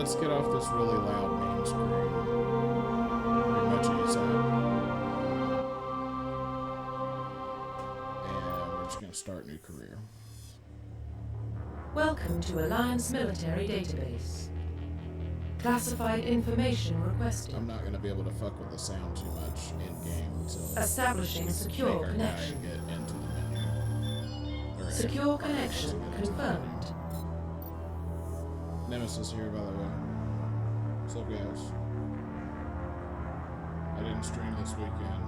let's get off this really loud main screen. Pretty much ASAP. And we're just going to start new career. Welcome to Alliance Military Database. Classified information requested. I'm not going to be able to fuck with the sound too much in-game until Establishing secure connection. Get into the menu. Secure connection confirmed. Nemesis here, by the way. What's up, guys? I didn't stream this weekend.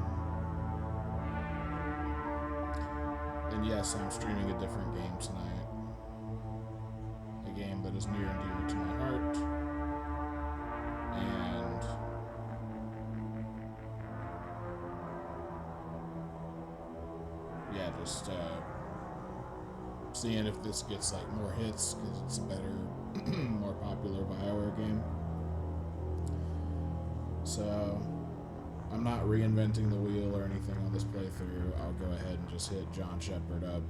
And yes, I'm streaming a different game tonight. A game that is near and dear to my heart. And yeah, just seeing if this gets like more hits because it's a better, more popular BioWare game. So I'm not reinventing the wheel or anything on this playthrough. I'll go ahead and just hit John Shepard up.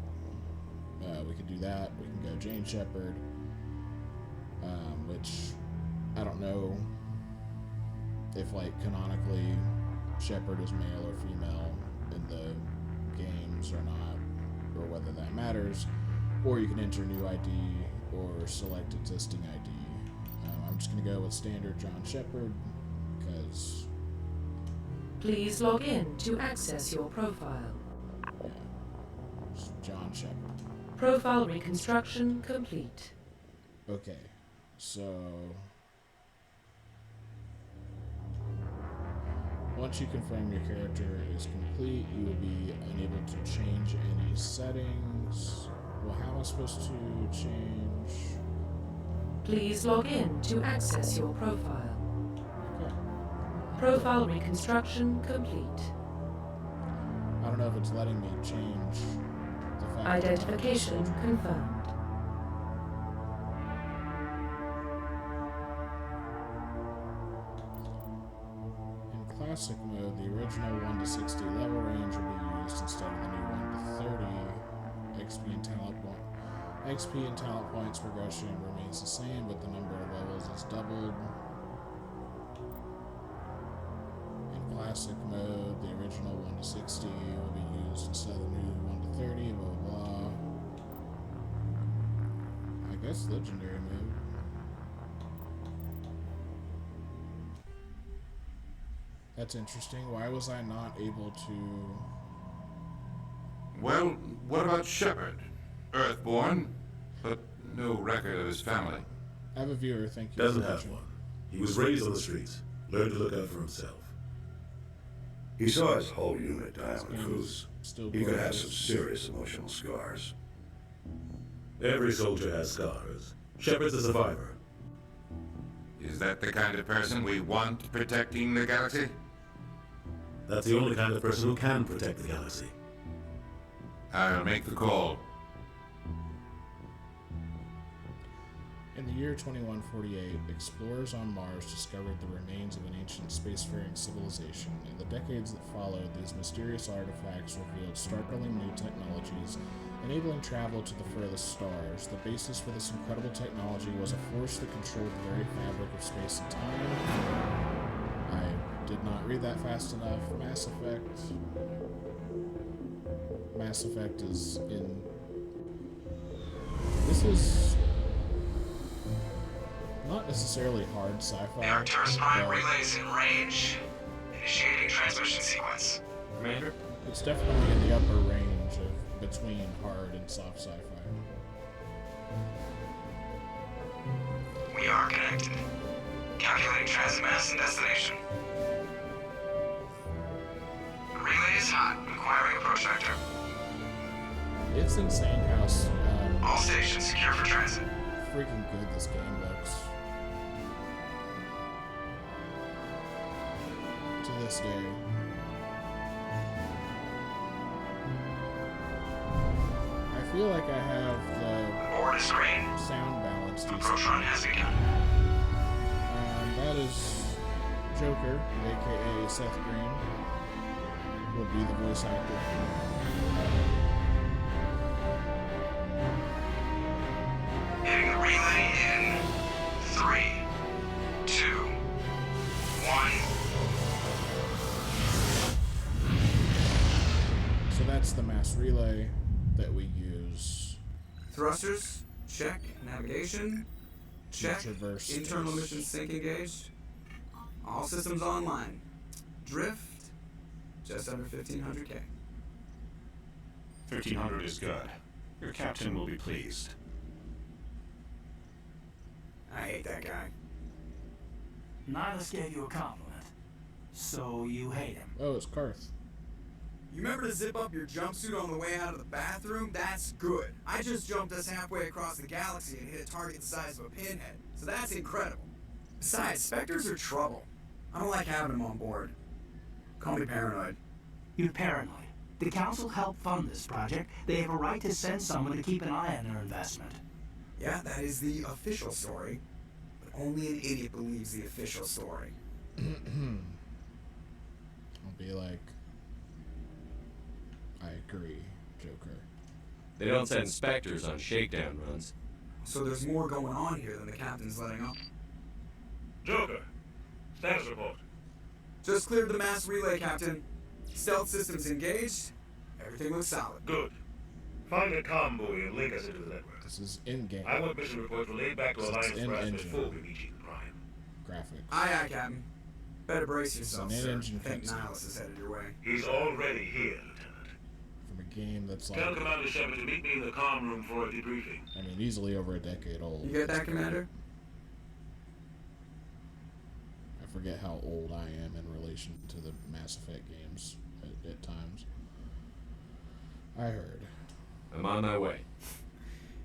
We could do that. We can go Jane Shepard, which I don't know if like canonically Shepard is male or female in the games or not, or whether that matters. Or you can enter new ID or select existing ID. I'm just going to go with standard John Shepard because... Please log in to access your profile. Yeah, just John Shepard. Profile reconstruction complete. Okay, so... Once you confirm your character is complete, you will be unable to change any settings. Well, how am I supposed to change? Please log in to access your profile. Okay. Profile reconstruction complete. I don't know if it's letting me change the fact Identification confirmed. In classic mode, the original 1 to 60 level range will be used instead of the new 1 to 30. XP and talent points progression remains the same, but the number of levels is doubled. In classic mode, the original 1 to 60 will be used instead of the new 1 to 30, blah blah blah. I guess legendary mode. That's interesting. Why was I not able to... Well, what about Shepard? Earthborn, but no record of his family. I have a viewer, thank you. Doesn't have one. He was raised on the streets, learned to look out for himself. He saw his whole unit die on the cruise. Still He could have some serious emotional scars. Every soldier has scars. Shepard's a survivor. Is that the kind of person we want protecting the galaxy? That's the only kind of person who can protect the galaxy. I'll make the call. In the year 2148, explorers on Mars discovered the remains of an ancient spacefaring civilization. In the decades that followed, these mysterious artifacts revealed startling new technologies, enabling travel to the furthest stars. The basis for this incredible technology was a force that controlled the very fabric of space and time. I did not read that fast enough. Mass Effect. Mass Effect is in... This is... not necessarily hard sci-fi. Arcturus Prime relays in range. Initiating transmission sequence. Commander? It's definitely in the upper range of between hard and soft sci-fi. We are connected. Calculating transit mass and destination. Relay is hot. Acquiring approach vector. It's insane how All stations secure for transit. freaking good this game looks. To this day. I feel like I have the Board is green. sound balance decent. Approach run has begun. That is Joker, aka Seth Green, would be the voice actor. Hitting the relay in 3, the mass relay that we use. Thrusters, check. Navigation, check. Traverse Internal space. mission sync engaged. All systems online. Drift, just under 1500K. 1,500 is good. Your captain will be pleased. I hate that guy. Nihilus gave you a compliment. So you hate him. Oh, it's Karth. You remember to zip up your jumpsuit on the way out of the bathroom? That's good. I just jumped us halfway across the galaxy and hit a target the size of a pinhead, so that's incredible. Besides, Spectres are trouble. I don't like having them on board. Call me paranoid. You're paranoid. The Council helped fund this project. They have a right to send someone to keep an eye on their investment. Yeah, that is the official story. But only an idiot believes the official story. I'll be like, I agree, Joker. They don't send Spectres on shakedown runs. So there's more going on here than the captain's letting on. Joker, status report. Just cleared the mass relay, Captain. Stealth systems engaged. Everything looks solid. Good. Find a comm buoy and link us into the network. This is in-game I want mission reports relayed back to This is Alliance in Brass engine. before we reach Eden Prime. graphics. Aye, aye, Captain. Better brace yourself, It's an sir. in-engine I think cutscene. Nihilus is headed your way. He's already here, Lieutenant. From a game that's Tell like, Commander Shepard to meet me in the comm room for a debriefing. I mean, easily over a decade old. You get that, Commander? I forget how old I am in relation to the Mass Effect games at times. I heard. I'm on my way.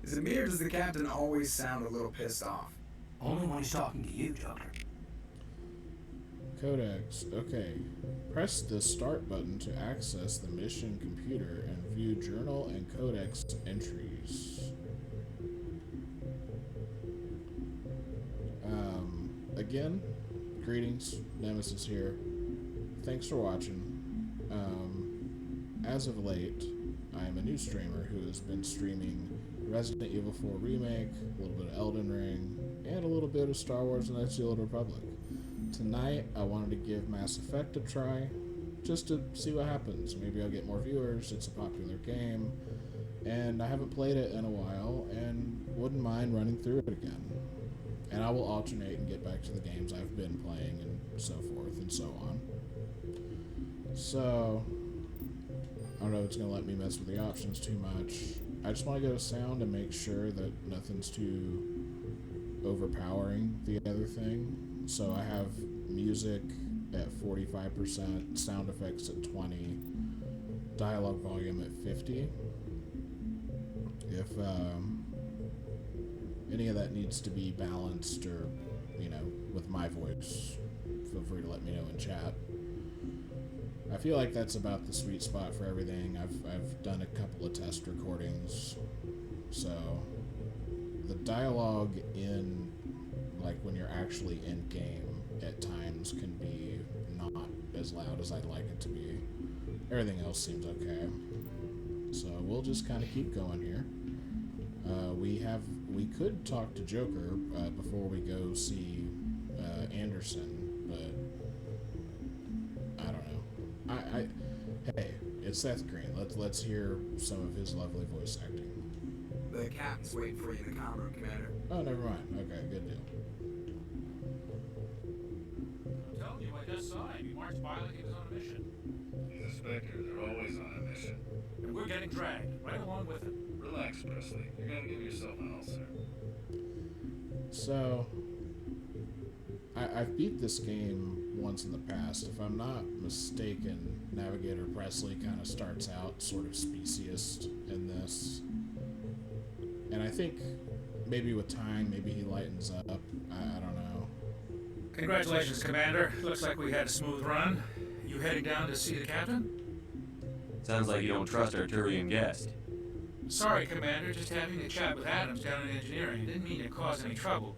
Is it me or does the Captain always sound a little pissed off? Only when he's talking to you, Joker. Codex. Okay. Press the start button to access the mission computer and view journal and codex entries. Again, greetings. Nemesis here. Thanks for watching. As of late, I am a new streamer who has been streaming Resident Evil 4 Remake, a little bit of Elden Ring, and a little bit of Star Wars Knights of the Old Republic. Tonight, I wanted to give Mass Effect a try, just to see what happens. Maybe I'll get more viewers, it's a popular game, and I haven't played it in a while, and wouldn't mind running through it again. And I will alternate and get back to the games I've been playing, and so forth and so on. So, I don't know if it's going to let me mess with the options too much. I just want to go to sound and make sure that nothing's too overpowering the other thing. So I have music at 45%, sound effects at 20, dialogue volume at 50. If any of that needs to be balanced or, you know, with my voice, feel free to let me know in chat. I feel like that's about the sweet spot for everything. I've done a couple of test recordings, so the dialogue in, like, when you're actually in game at times can be not as loud as I'd like it to be. Everything else seems okay. So we'll just kind of keep going here. We could talk to Joker before we go see Anderson, but I don't know. Hey, it's Seth Green. Let's hear some of his lovely voice acting. The Captain's waiting for you in the comm room, Commander. Oh, never mind. Okay, good deal. I'm telling you, I just saw him. He marched by like he was on a mission. The Spectres are always on a mission. And we're getting dragged, right along with him. Relax, Presley. You're gonna give yourself an ulcer. So, I've beat this game once in the past. If I'm not mistaken, Navigator Presley kind of starts out sort of speciest in this. And I think maybe with time, maybe he lightens up. I don't know. Congratulations, Commander. Looks like we had a smooth run. You heading down to see the captain? Sounds like you don't trust our Turian guest. Sorry, Commander. Just having a chat with Adams down in engineering. Didn't mean to cause any trouble.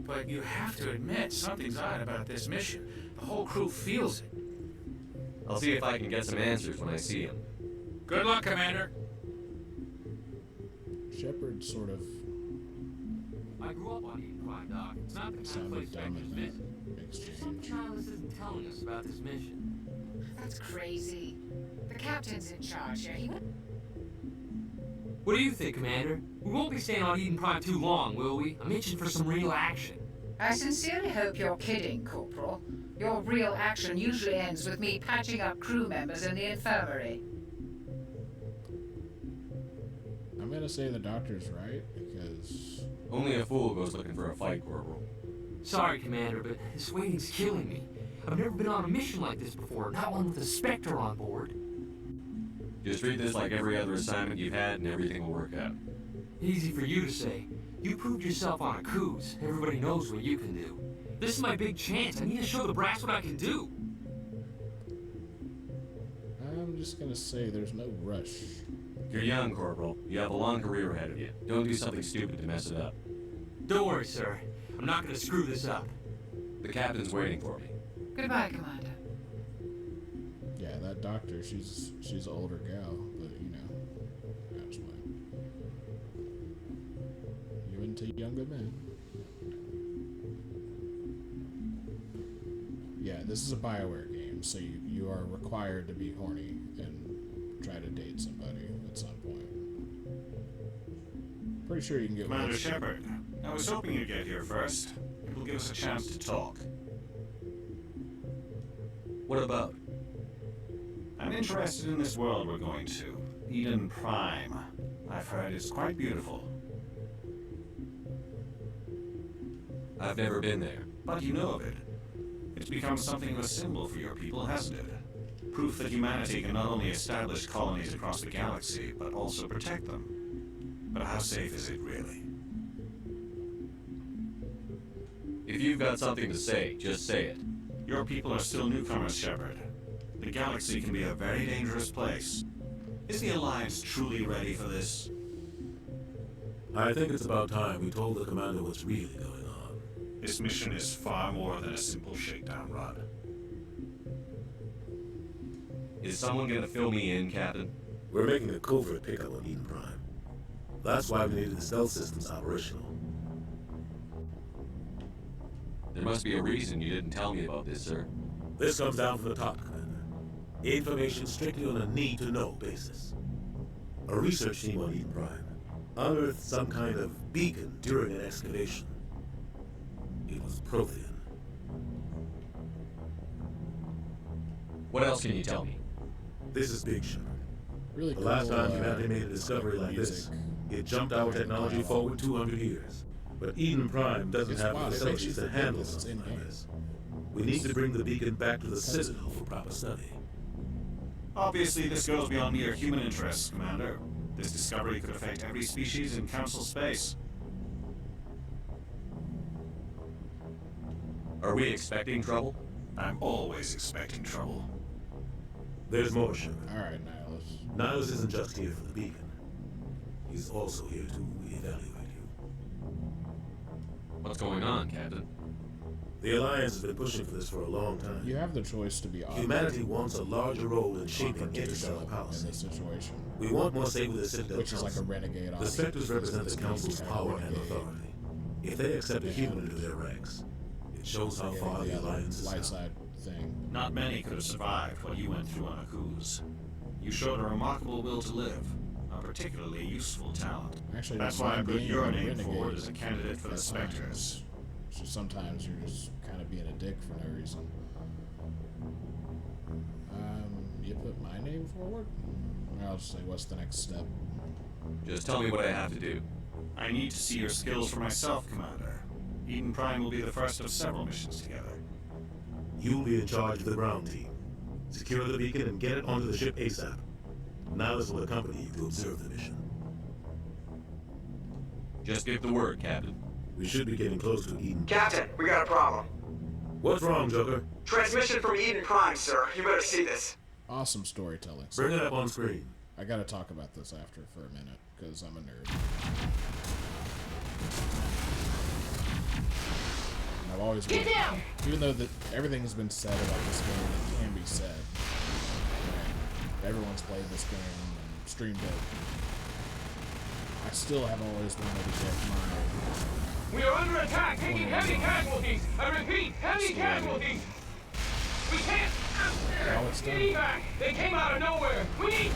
But you have to admit, something's odd about this mission. The whole crew feels it. I'll see if I can get some answers when I see him. Good luck, Commander. Shepard sort of I grew up on Eden Prime, Doc. It's not the kind of sounded place dumb Spectres in visit. that exchange. Something Nihilus isn't telling us about this mission. That's crazy. The captain's in charge here. He would... What do you think, Commander? We won't be staying on Eden Prime too long, will we? I'm itching for some real action. I sincerely hope you're kidding, Corporal. Your real action usually ends with me patching up crew members in the infirmary. I'm gonna say the doctor's right, because... Only a fool goes looking for a fight, Corporal. Sorry, Commander, but this waiting's killing me. I've never been on a mission like this before, not one with a Spectre on board. Just treat this like every other assignment you've had and everything will work out. Easy for you to say. You proved yourself on a cruise. Everybody knows what you can do. This is my big chance. I need to show the brass what I can do. I'm just gonna say there's no rush. You're young, Corporal. You have a long career ahead of you. Don't do something stupid to mess it up. Don't worry, sir. I'm not gonna screw this up. The captain's waiting for me. Goodbye, Commander. Yeah, that doctor, she's an older gal, but you know, that's why. You into younger men? Yeah, this is a BioWare game, so you are required to be horny and try to date somebody at some point. Pretty sure you can get Commander Shepard, I was hoping you'd get here first. It will give us a chance to talk. What about? I'm interested in this world we're going to, Eden Prime. I've heard it's quite beautiful. I've never been there. But you know of it. It's become something of a symbol for your people, hasn't it? Proof that humanity can not only establish colonies across the galaxy, but also protect them. But how safe is it, really? If you've got something to say, just say it. Your people are still newcomers, Shepard. The galaxy can be a very dangerous place. Is the Alliance truly ready for this? I think it's about time we told the commander what's really going on. This mission is far more than a simple shakedown run. Is someone gonna fill me in, Captain? We're making a covert pickup on Eden Prime. That's why we needed the stealth systems operational. There must be a reason you didn't tell me about this, sir. This comes down from the top, Commander. Information strictly on a need-to-know basis. A research team on Eden Prime unearthed some kind of beacon during an excavation. It was Prothean. What else can you tell me? This is Big Shepard. Really the cool, last time humanity made a discovery like music. this, it jumped our technology forward 200 years. But Eden Prime doesn't have the facilities to handle something like this. We need to bring the beacon back to the Citadel for proper study. Obviously, this goes beyond mere human interests, Commander. This discovery could affect every species in Council space. Are we expecting trouble? I'm always expecting trouble. There's more, Shepard. Alright, Nihilus. Nihilus isn't just here for the beacon. He's also here to evaluate you. What's going on, Captain? The Alliance has been pushing for this for a long time. You have the choice to be Humanity wants a larger role in shaping interstellar policy. in this situation. We want more say with the Citadel Which is Council. like a renegade The officer. Spectres represent the Council's power and authority. If they accept a human into their ranks, it shows how far the Alliance is light now. side thing. Not many could have survived what you went through on Akuz. You showed a remarkable will to live, a particularly useful talent. Actually, That's don't why I mind put being your a name renegade forward as a candidate for the at Spectres. times. So sometimes you're just kind of being a dick for no reason. You put my name forward? I'll just say, what's the next step? Just tell me what I have to do. I need to see your skills for myself, Commander. Eden Prime will be the first of several missions together. You'll be in charge of the ground team. Secure the beacon and get it onto the ship ASAP. Nihilus will accompany you to observe the mission. Just give the word, Captain. We should be getting close to Eden. Captain, we got a problem. What's wrong, Joker? Transmission from Eden Prime, sir. You better see this. Awesome storytelling. Bring it up on screen. I gotta talk about this after for a minute, because I'm a nerd. And I've always been, even though everything has been said about this game that can be said, and everyone's played this game and streamed it, I still have always wanted to get my... We are under attack, taking heavy casualties. I repeat, heavy casualties. We can't. Now it's done. Evac. They came out of nowhere. We need.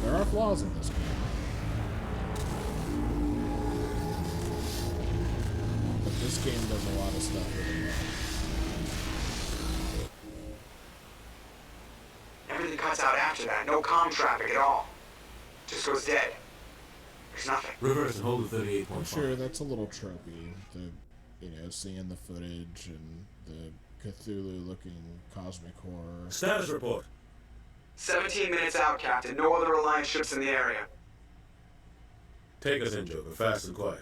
There are flaws in this game. But this game does a lot of stuff really well. Everything cuts out after that. No comm traffic at all. Just goes dead. There's nothing. Reverse and hold the 38.5. I'm sure that's a little tropey. Seeing the footage and the Cthulhu-looking cosmic horror. Status report. 17 minutes out, Captain. No other Alliance ships in the area. Take us in, Joker, fast and quiet.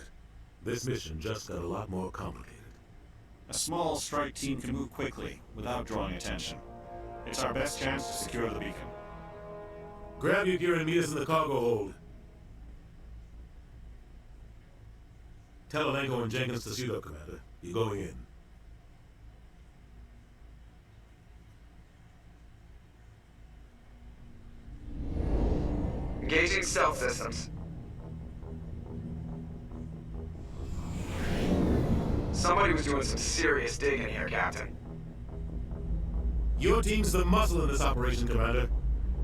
This mission just got a lot more complicated. A small strike team can move quickly without drawing attention. It's our best chance to secure the beacon. Grab your gear and meet us in the cargo hold. Tell Alenko and Jenkins to suit up, Commander. You're going in. Engaging stealth systems. Somebody was doing some serious digging here, Captain. Your team's the muscle in this operation, Commander.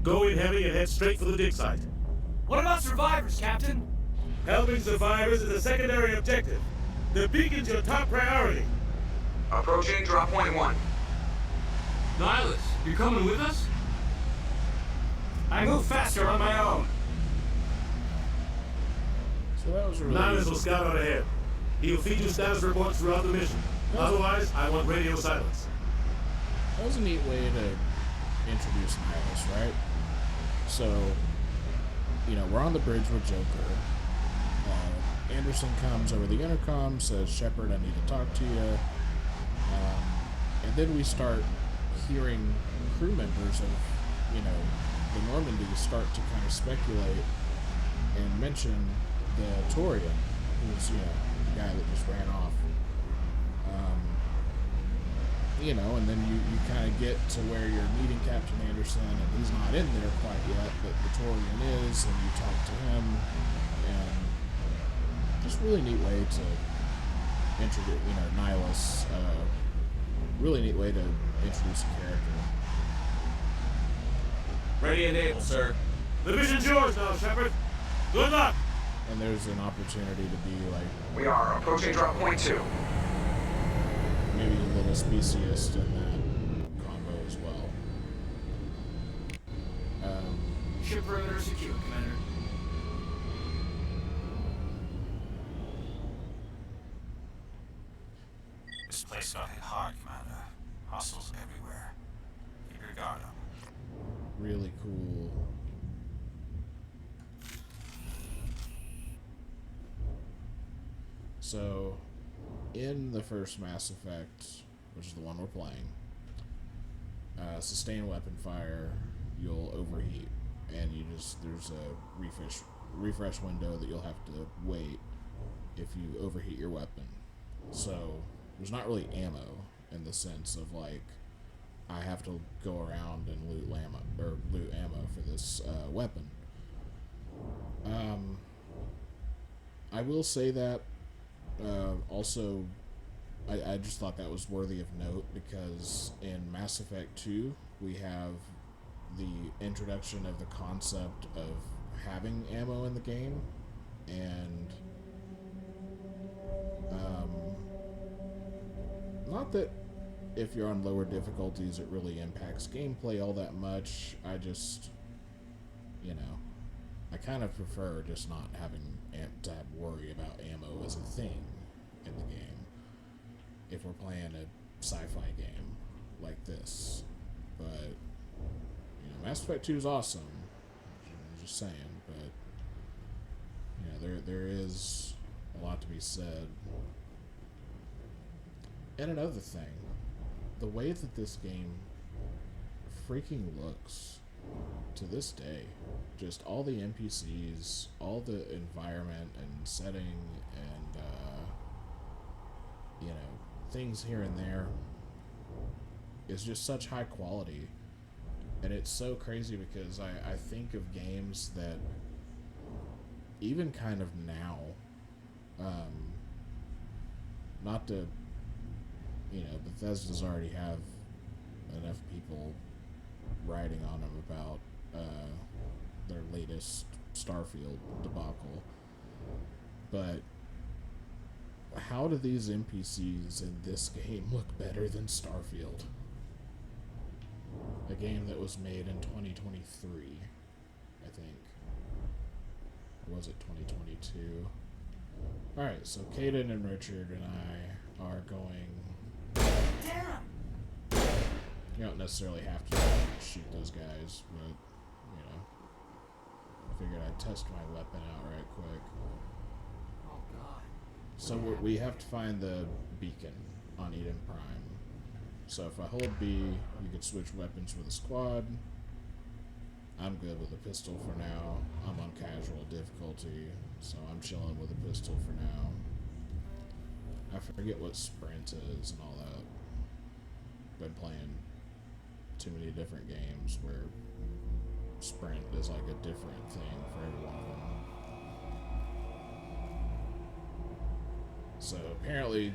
Go in heavy and head straight for the dig site. What about survivors, Captain? Helping survivors is a secondary objective. The beacon's your top priority. Approaching drop point 1. Nihilus, you're coming with us? I move faster on my own. So that was really Nihilus will scout out ahead. He'll feed you status reports throughout the mission. Otherwise, I want radio silence. That was a neat way to introduce Nihilus, right? So, we're on the bridge with Joker. Anderson comes over the intercom, says, Shepard, I need to talk to you. And then we start hearing crew members of, the Normandy start to kind of speculate and mention the Torian, who's, the guy that just ran off. And then you kind of get to where you're meeting Captain Anderson, and he's not in there quite yet, but the Torian is, and you talk to him, and just really neat way to introduce, Nihilus, really neat way to introduce a character. Ready and able, sir. The mission's yours now, Shepard. Good luck. And there's an opportunity to be like... We are approaching drop point 2. Maybe a little speciest in that combo as well. Ship perimeter secure, Commander. This place got hit hard, Commander. Hostiles everywhere. Keep your guard up. Really cool. So, in the first Mass Effect, which is the one we're playing, sustained weapon fire, you'll overheat, and there's a refresh window that you'll have to wait if you overheat your weapon. So there's not really ammo in the sense of I have to go around and loot ammo for this weapon. I will say that also I just thought that was worthy of note, because in Mass Effect 2 we have the introduction of the concept of having ammo in the game, and not that if you're on lower difficulties it really impacts gameplay all that much. I just, I kind of prefer just not having to worry about ammo as a thing in the game if we're playing a sci-fi game like this. But Mass Effect 2 is awesome, I'm just saying, but there is a lot to be said. And another thing, the way that this game freaking looks to this day, just all the NPCs, all the environment and setting, and things here and there, is just such high quality. And it's so crazy because I think of games that even kind of now, not to, Bethesda's already have enough people writing on them about their latest Starfield debacle. But how do these NPCs in this game look better than Starfield? A game that was made in 2023, I think. Or was it 2022? Alright, so Caden and Richard and I are going... Damn! You don't necessarily have to shoot those guys, but, you know. I figured I'd test my weapon out right quick. Oh, God. So we have to find the beacon on Eden Prime. So if I hold B, you can switch weapons with a squad. I'm good with a pistol for now. I'm on casual difficulty, so I'm chilling with a pistol for now. I forget what sprint is and all that. Been playing too many different games where sprint is like a different thing for every one of them. So apparently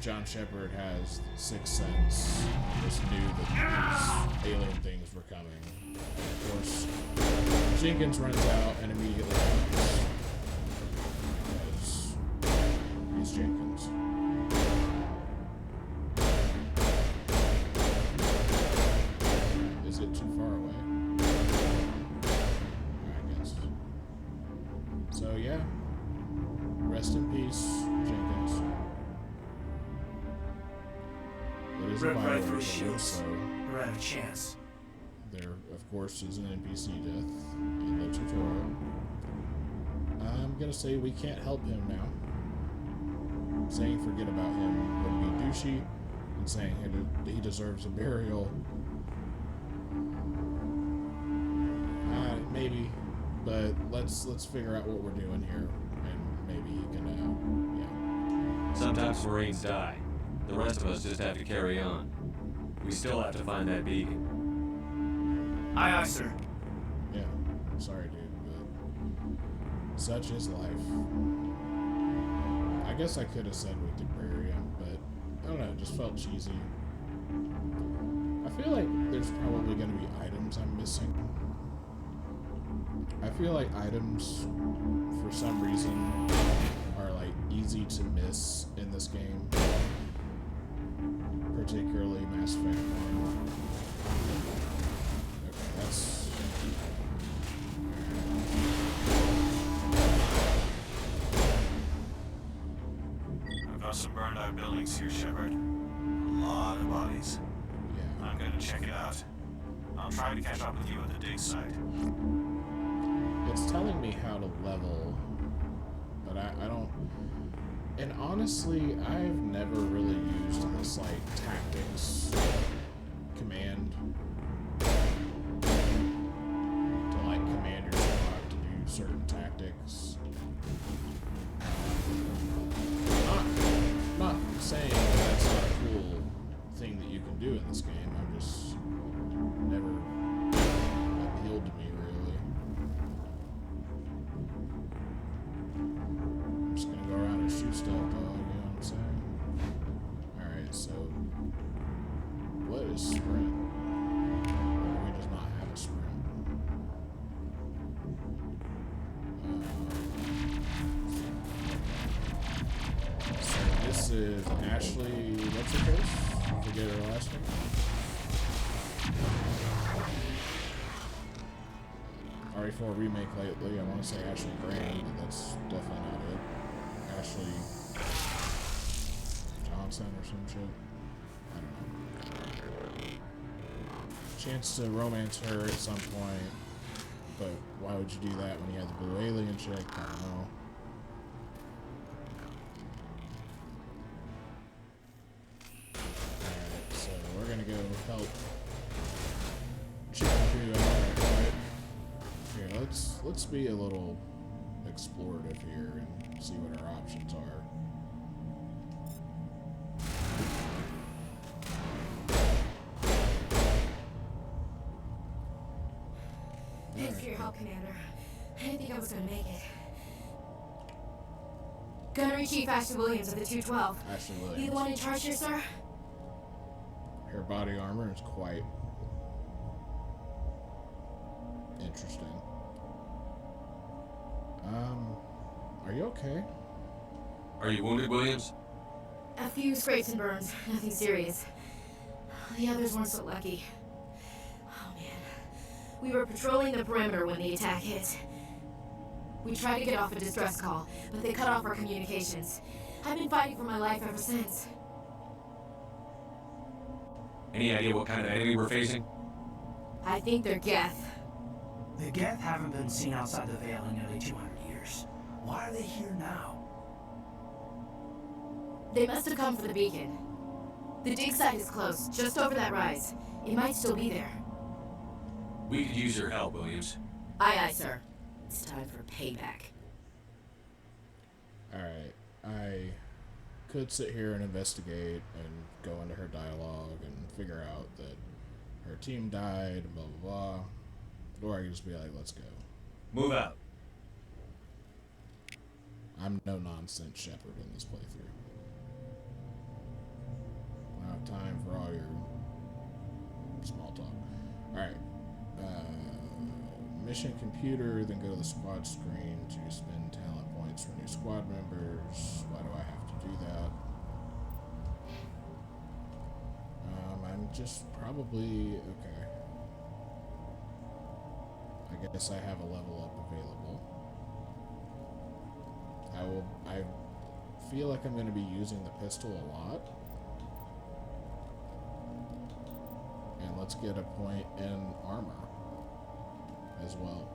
John Shepard has Sixth Sense, just knew that these alien things were coming. Of course, Jenkins runs out and immediately dies. Because he's Jenkins. Is it too far away? I guess. So yeah, rest in peace, Jenkins. There is a Rip right through Bioware his game, shields. so We're out of chance. there, of course, is an NPC death in the tutorial. I'm gonna say we can't help him now. Saying forget about him would be douchey, and saying he deserves a burial. Maybe, but let's figure out what we're doing here, and maybe he can, yeah. Sometimes Marines die. The rest of us just have to carry on. We still have to find that beacon. Aye, aye, sir. Yeah, sorry, dude, but such is life. I guess I could have said we could bury him, but I don't know, it just felt cheesy. I feel like there's probably going to be items I'm missing. I feel like items, for some reason, are like easy to miss in this game. Particularly Mass Effect 1. Okay, that's... I've got some burned out buildings here, Shepard. A lot of bodies. Yeah. I'm going to check it out. I'll try to catch up with you at the dig site. It's telling me how to level, but I don't... And honestly, I've never really used this, like, tactics command to, like, command your squad to do certain tactics. Not saying that's not a cool thing that you can do in this game. I'm just never appealed to me, really. I'm just gonna go around and shoot stuff, dog, you know what I'm saying? Alright, so what is sprint? Or we does not have a sprint. So this is Ashley, what's her case? I forget her last name. RE4 remake lately, I want to say Ashley Graham, but that's definitely not it. Ashley Johnson or some shit. I don't know. Chance to romance her at some point, but why would you do that when you had the blue alien chick? I don't know. Alright, so we're gonna go help Chicken Poo out right quick. Here, let's be a little explorative here and see what our options are. Thanks for your help, Commander. I didn't think I was gonna make it. Gunnery Chief Ashley Williams of the 212. Ashley You the Williams. one in charge here, sir? Her body armor is quite interesting. Are you okay? Are you wounded, Williams? A few scrapes and burns, nothing serious. The others weren't so lucky. Oh man. We were patrolling the perimeter when the attack hit. We tried to get off a distress call, but they cut off our communications. I've been fighting for my life ever since. Any idea what kind of enemy we're facing? I think they're Geth. The Geth haven't been seen outside the Veil in nearly 200 years. Why are they here now? They must have come for the beacon. The dig site is close, just over that rise. It might still be there. We could use your help, Williams. Aye, aye, sir. It's time for payback. Alright, I could sit here and investigate and go into her dialogue and figure out that her team died, blah, blah, blah. Or I could just be like, let's go. Move out. I'm no nonsense Shepard in this playthrough. I don't have time for all your small talk. Alright. Mission computer, then go to the squad screen to spend talent points for new squad members. Why do I have to do that? I'm just probably okay. I guess I have a level up available. I feel like I'm going to be using the pistol a lot. And let's get a point in armor as well.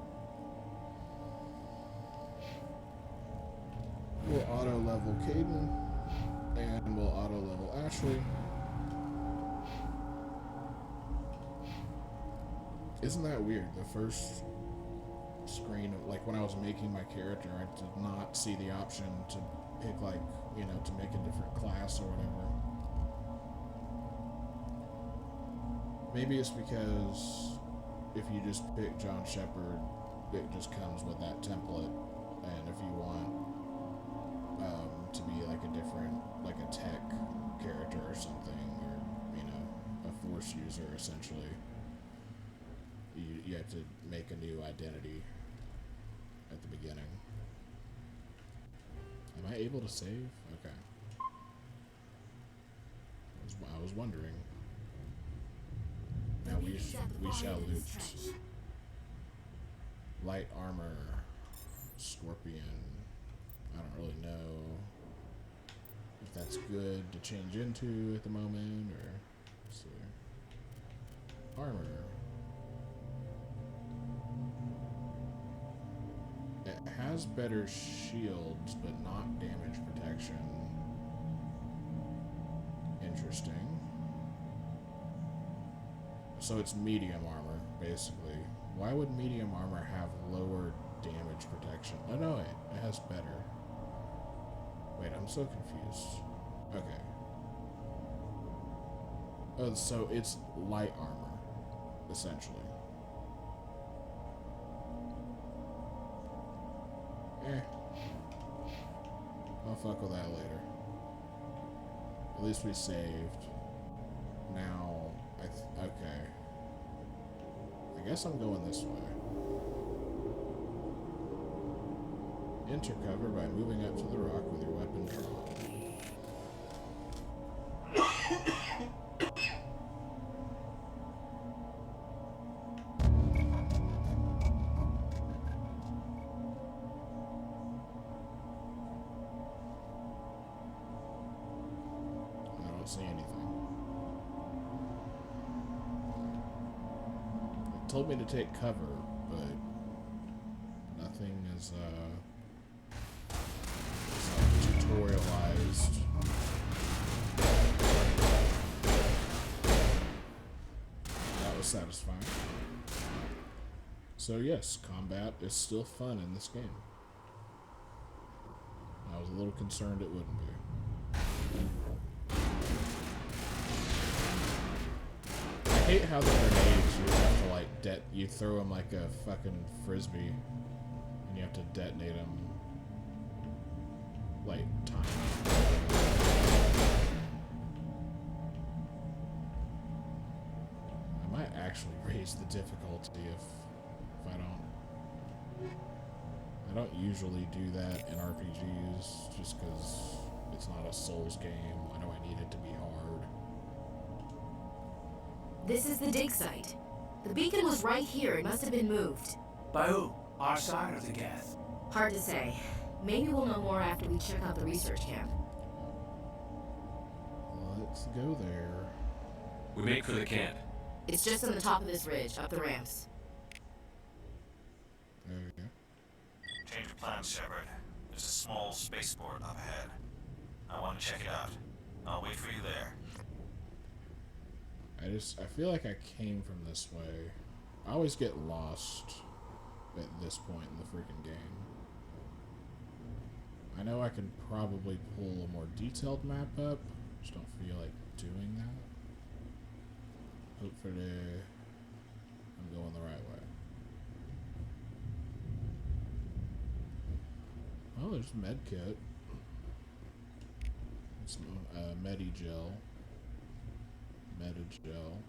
We'll auto level Caden, and we'll auto level Ashley. Isn't that weird? The first screen, like when I was making my character, I did not see the option to pick, like, you know, to make a different class or whatever. Maybe it's because if you just pick John Shepard, it just comes with that template, and if you want to be like a different, like a tech character or something, or, you know, a force user essentially, you have to make a new identity at the beginning. Am I able to save? Okay. I was wondering. Now we shall loot. Light armor, scorpion. I don't really know if that's good to change into at the moment, or let's see. Armor. It has better shields, but not damage protection. Interesting. So it's medium armor, basically. Why would medium armor have lower damage protection? Oh no, it has better. Wait, I'm so confused. Okay. Oh, so it's light armor, essentially. I'll fuck with that later. At least we saved. Now, okay. I guess I'm going this way. Enter cover by moving up to the rock with your weapon drawn. I don't see anything. It told me to take cover, but nothing is tutorialized. That was satisfying. So yes, combat is still fun in this game. I was a little concerned it wouldn't be. I hate how the grenades you have to like you throw them like a fucking frisbee, and you have to detonate them like time. I might actually raise the difficulty if I don't usually do that in RPGs just because it's not a Souls game. I know I need it to be hard. This is the dig site. The beacon was right here. It must have been moved. By who? Our side or the Geth? Hard to say. Maybe we'll know more after we check out the research camp. Let's go there. We make for the camp. It's just on the top of this ridge, up the ramps. There we go. Change of plans, Shepard. There's a small spaceport up ahead. I want to check it out. I'll wait for you there. I feel like I came from this way. I always get lost at this point in the freaking game. I know I can probably pull a more detailed map up. Just don't feel like doing that. Hopefully I'm going the right way. Oh, there's a med kit. Some Medigel. Medigel.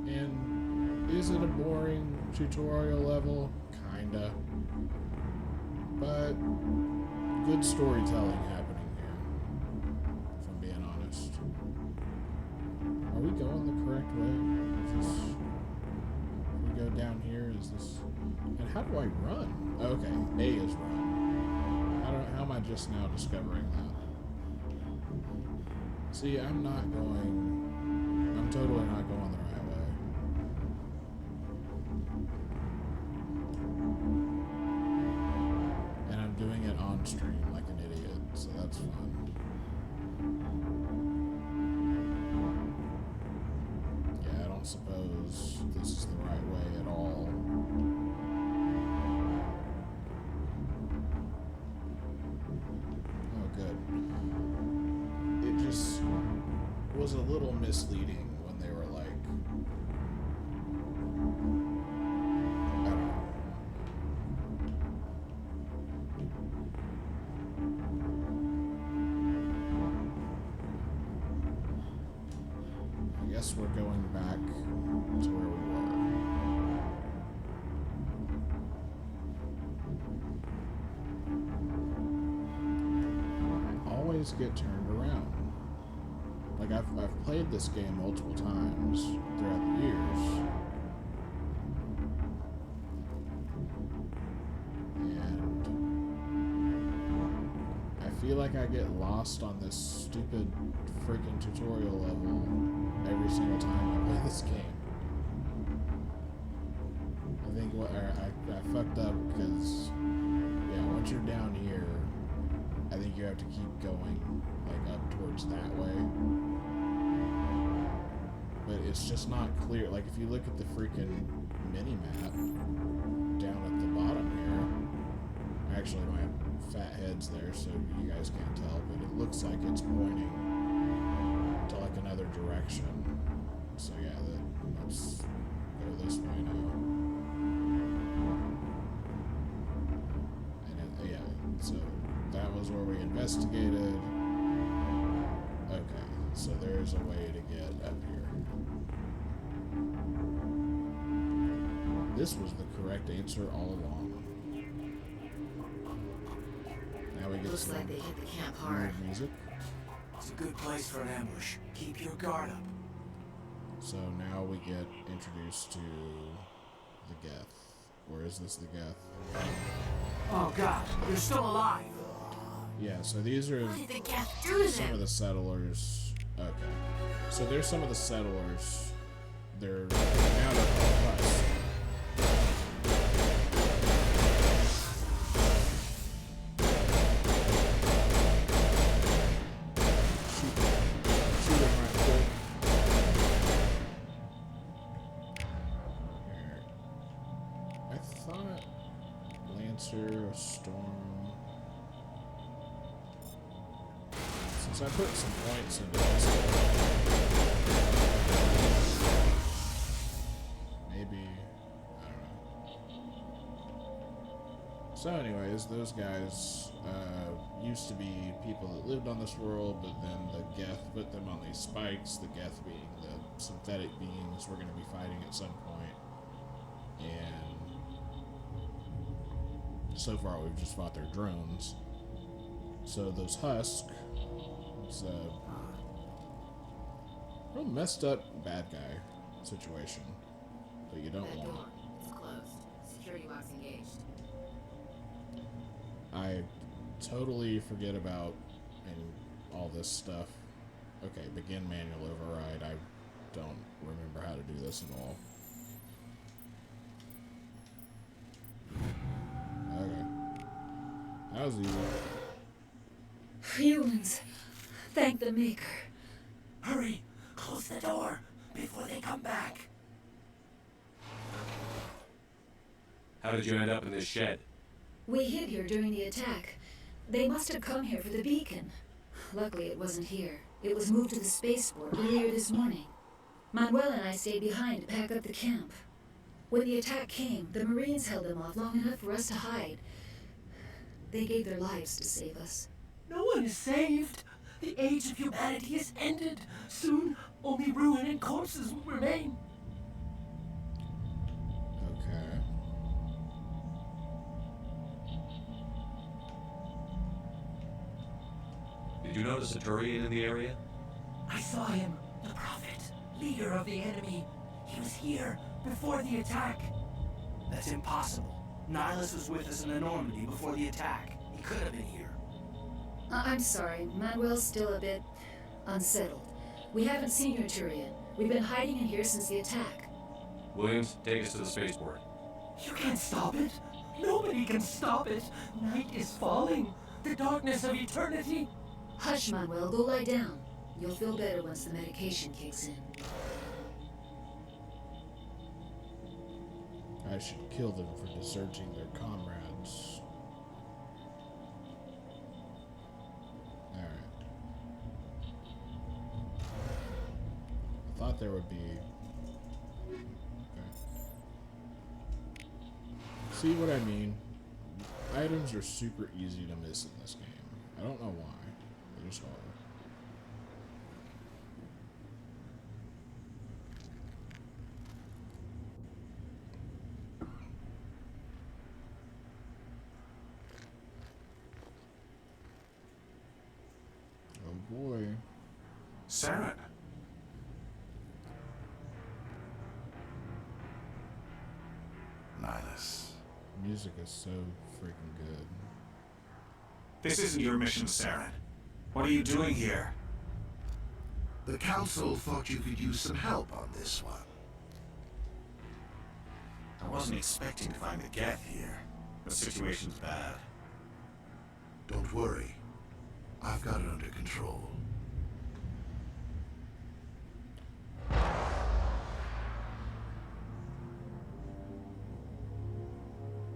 And is it a boring tutorial level? Kinda. But good storytelling happening here, if I'm being honest. Are we going the correct way? Is this... If we go down here, is this... And how do I run? Okay, A is run. How am I just now discovering that? See, I'm totally not going the right way. And I'm doing it on stream like an idiot, so that's fun. Yeah, I don't suppose this is the right way at all. Oh, good. It just was a little misleading when they were like, I don't know. I guess we're going back to where we were. I always get turned around. Like, I've played this game multiple times throughout the years. And I feel like I get lost on this stupid freaking tutorial level every single time I play this game. I think I fucked up because, yeah, once you're down here, I think you have to keep going, like, up towards that way. But it's just not clear. Like, if you look at the freaking mini-map down at the bottom here, actually my fat head's there so you guys can't tell, but it looks like it's pointing to, like, another direction. So yeah, let's go this way now. And yeah, so that was where we investigated. Okay, so there's a way to get up here. This was the correct answer all along. Now we get Looks some like they hit the camp hard. weird music. It's a good place for an ambush. Keep your guard up. So now we get introduced to the Geth. Or is this the Geth? Oh God, you're still alive. Yeah, so these are What did the Geth do to some them? of the settlers. Okay. So there's some of the settlers. They're now they're called Husk. Shoot them right quick. Here. I thought Lancer or Storm. Since I put some points into this, maybe, I don't know. So anyways, those guys, used to be people that lived on this world, but then the Geth put them on these spikes, the Geth being the synthetic beings we're going to be fighting at some point. And so far we've just fought their drones. So those Husk, it's a real messed up bad guy situation that you don't want. Door. It's closed. Security box engaged. I totally forget about and all this stuff. Okay, begin manual override. I don't remember how to do this at all. Okay. That was easy. Humans, thank the Maker. Hurry! Close the door before they come back. How did you end up in this shed? We hid here during the attack. They must have come here for the beacon. Luckily, it wasn't here. It was moved to the spaceport earlier this morning. Manuel and I stayed behind to pack up the camp. When the attack came, the Marines held them off long enough for us to hide. They gave their lives to save us. No one is saved. The age of humanity has ended. Soon, only ruin and corpses will remain. Okay. Did you notice a Turian in the area? I saw him, the Prophet, leader of the enemy. He was here before the attack. That's impossible. Nihilus was with us in the Normandy before the attack. He could have been here. I'm sorry, Manuel's still a bit unsettled. We haven't seen your Turian. We've been hiding in here since the attack. Williams, take us to the spaceport. You can't stop it. Nobody can stop it. Night is falling. The darkness of eternity. Hush, Manuel, go lie down. You'll feel better once the medication kicks in. I should kill them for deserting their comrades. Alright. I thought there would be... Okay. See what I mean? Items are super easy to miss in this game. I don't know why. They're just hard. Oh boy. Saren. Nihilus. Music is so freaking good. This isn't your mission, Saren. What are you doing here? The Council thought you could use some help on this one. I wasn't expecting to find the Geth here. The situation's bad. Don't worry. I've got it under control.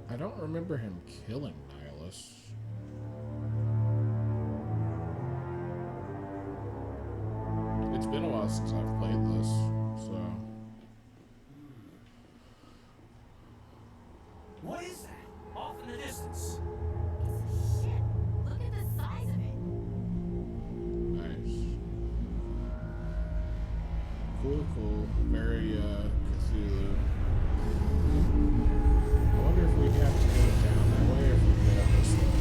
I don't remember him killing Nihilus. It's been a while since I've played this, so... What is that? Off in the distance. Shit! Look at the size of it. Nice. Cool, cool. Very, Cthulhu. I wonder if we have to go down that way or if we go down this way.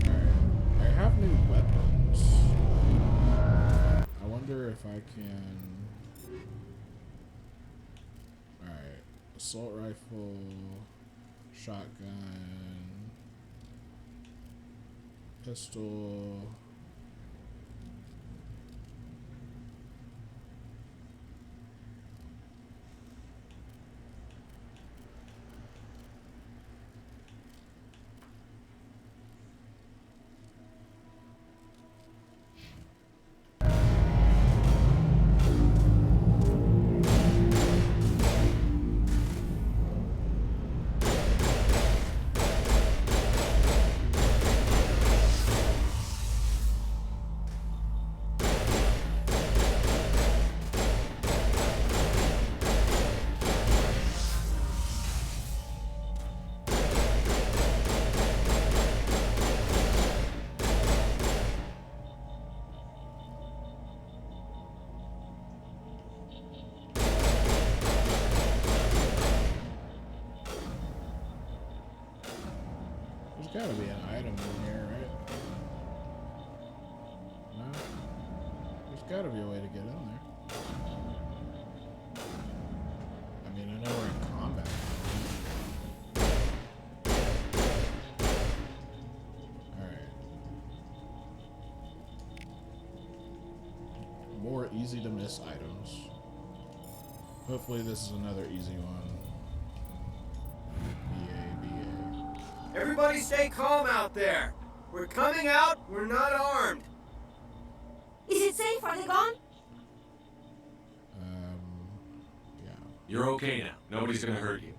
Alright. I have new weapons. I wonder if I can... Alright. Assault rifle, shotgun, pistol. gotta be an item in here, right? No? There's gotta be a way to get in there. I mean, I know we're in combat. Alright. More easy to miss items. Hopefully this is another easy one. Everybody stay calm out there. We're coming out. We're not armed. Is it safe? Are they gone? Yeah. You're okay now. Nobody's gonna hurt you.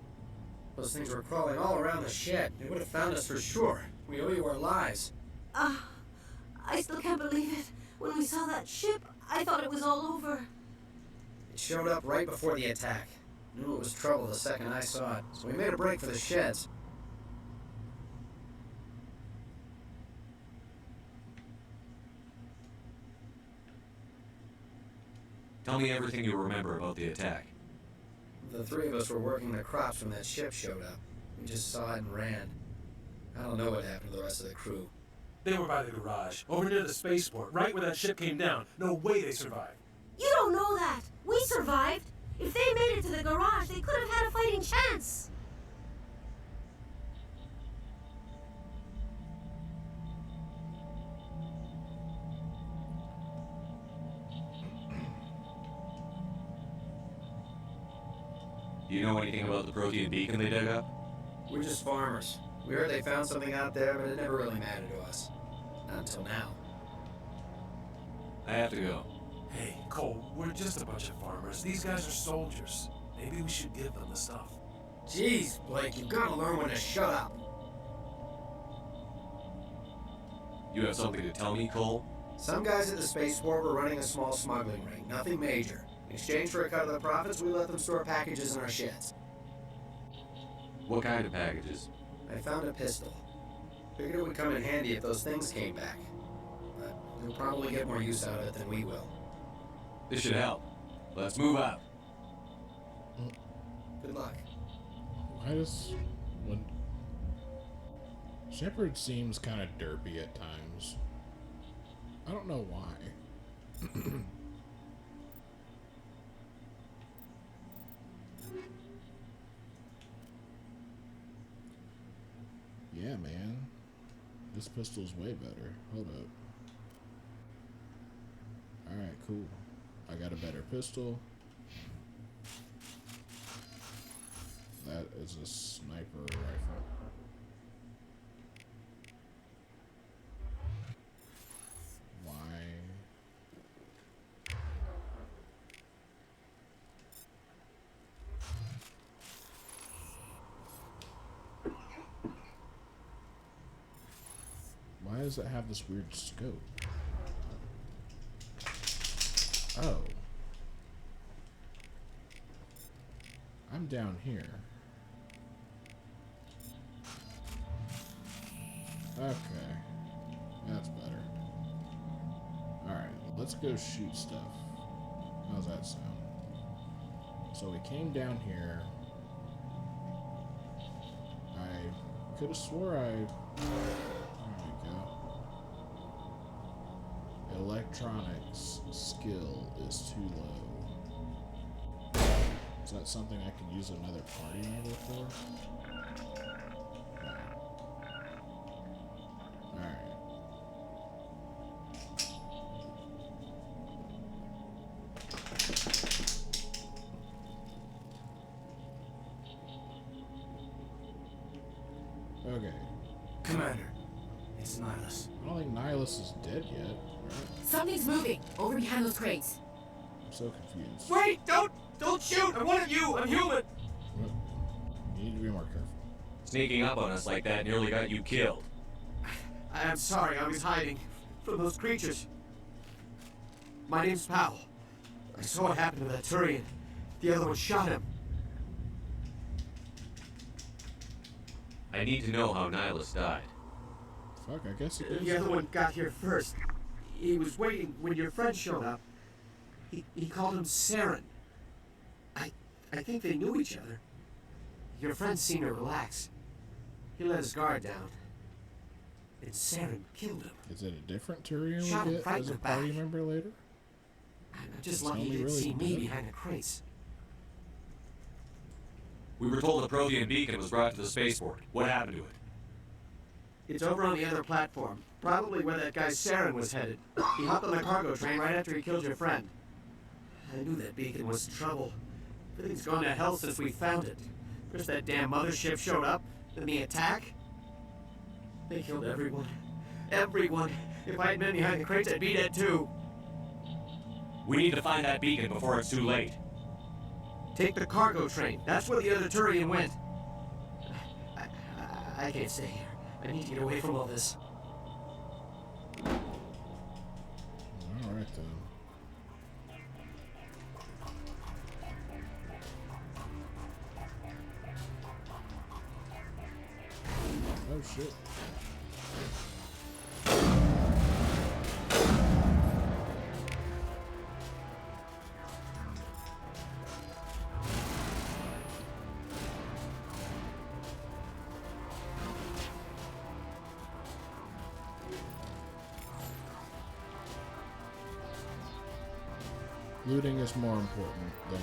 Those things were crawling all around the shed. They would have found us for sure. We owe you our lives. I still can't believe it. When we saw that ship, I thought it was all over. It showed up right before the attack. Knew it was trouble the second I saw it, so we made a break for the sheds. Tell me everything you remember about the attack. The three of us were working the crops when that ship showed up. We just saw it and ran. I don't know what happened to the rest of the crew. They were by the garage, over near the spaceport, right where that ship came down. No way they survived. You don't know that. We survived. If they made it to the garage, they could have had a fighting chance. Do you know anything about the protein beacon they dug up? We're just farmers. We heard they found something out there, but it never really mattered to us. Not until now. I have to go. Hey, Cole, we're just a bunch of farmers. These guys are soldiers. Maybe we should give them the stuff. Jeez, Blake, you've got to learn when to shut up. You have something to tell me, Cole? Some guys at the spaceport were running a small smuggling ring, nothing major. In exchange for a cut of the profits, we let them store packages in our sheds. What kind of packages? I found a pistol. Figured it would come in handy if those things came back. But they'll probably get more use out of it than we will. This should help. Let's move out. Good luck. Why does... when... Shepard seems kind of derpy at times. I don't know why. Yeah, man. This pistol's way better. Hold up. Alright, cool. I got a better pistol. That is a sniper rifle. Why? Why does it have this weird scope? Oh. I'm down here. Okay. That's better. Alright, let's go shoot stuff. How's that sound? So we came down here. I could have swore There we go. Electronics skill is too low. Is that something I can use another party member for? Alright. Okay. Commander, it's Nihilus. I don't think Nihilus is dead yet, right? Something's moving over behind those crates. I'm so confused. Wait! Don't shoot! I'm one of you! I'm human! You need to be more careful. Sneaking up on us like that nearly got you killed. I'm sorry, I was hiding from those creatures. My name's Powell. I saw what happened to that Turian. The other one shot him. I need to know how Nihilus died. Fuck, I guess it is. The other one got here first. He was waiting when your friend showed up. He called him Saren. I think they knew each other. Your friend seemed to relax. He let his guard down. and Saren killed him. Is it a different Turian Shot we him get right as in a the party back. member later? I'm just It's lucky only he didn't really see me good. behind the crates. We were told the Prothean beacon was brought to the spaceport. What happened to it? It's over on the other platform, probably where that guy Saren was headed. He hopped on the cargo train right after he killed your friend. I knew that beacon was trouble. Everything's gone to hell since we found it. First that damn mothership showed up, then the attack. They killed everyone. Everyone. If I had been behind the crates, I'd be dead too. We need to find that beacon before it's too late. Take the cargo train. That's where the other Turian went. I can't stay here. I need to get away from all this. Alright then. Oh shit. Looting is more important than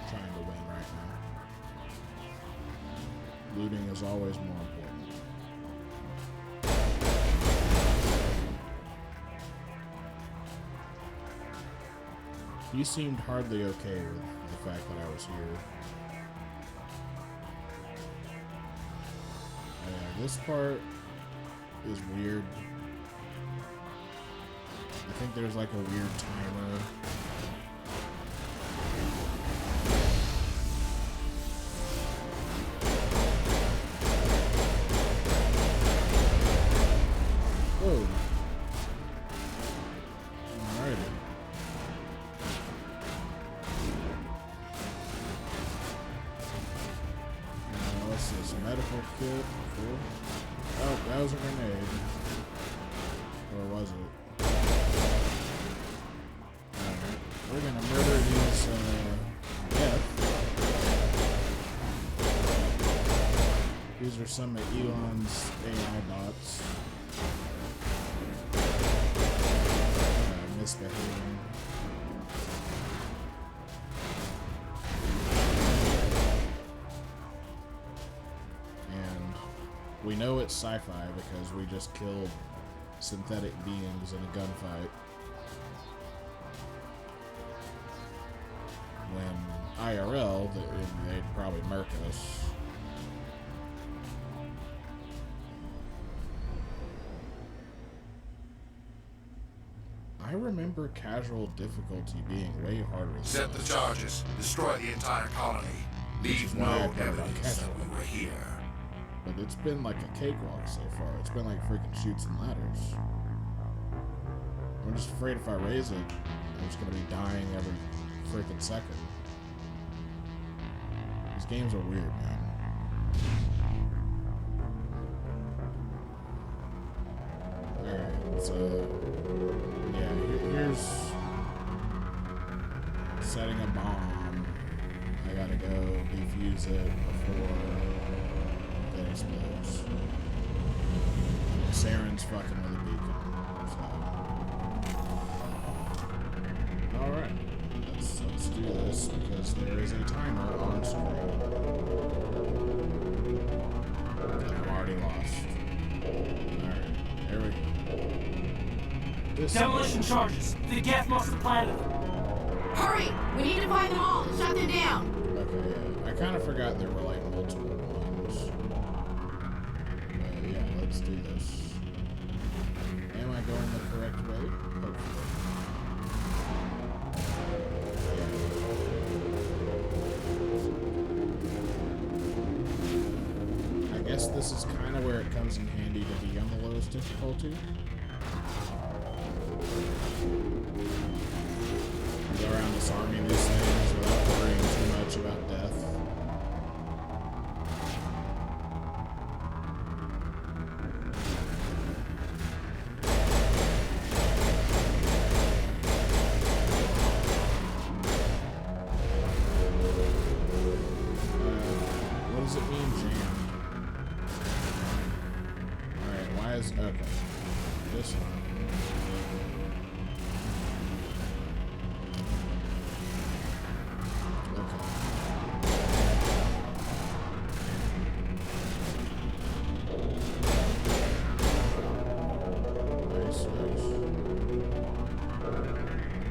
trying to win right now. Looting is always more important. He seemed hardly okay with the fact that I was here. Yeah, this part is weird. I think there's like a weird timer. Whoa. Alrighty. What's this? Medical kit? Cool. Oh, that was a grenade. Or was it? We're gonna murder these, These are some of Elon's AI bots. Misbehaving. And we know it's sci-fi because we just killed synthetic beings in a gunfight. When IRL, they'd probably murk us. I remember casual difficulty being way harder than Set the this. charges. Destroy the entire colony. Which is Leave why I no care about evidence that casual. we were here. But it's been like a cakewalk so far. It's been like freaking chutes and ladders. I'm just afraid if I raise it, I'm just gonna be dying every freaking second. These games are weird, man. Alright, so yeah, here's setting a bomb. I gotta go defuse it before it explodes. Saren's fucking with a beacon. So. Alright. Let's do this because there is a timer on screen. I'm already lost. Alright, here we go. This Demolition charges. The Geth must have planted them. Hurry! We need to find them all and shut them down! Okay, yeah. I kind of forgot there were like multiple ones. But yeah, let's do this. Am I going the correct way? Hopefully. I guess this is kind of where it comes in handy to be on the lowest difficulty. Go around disarming these things without worrying too much about death. What does it mean, jam? Alright, why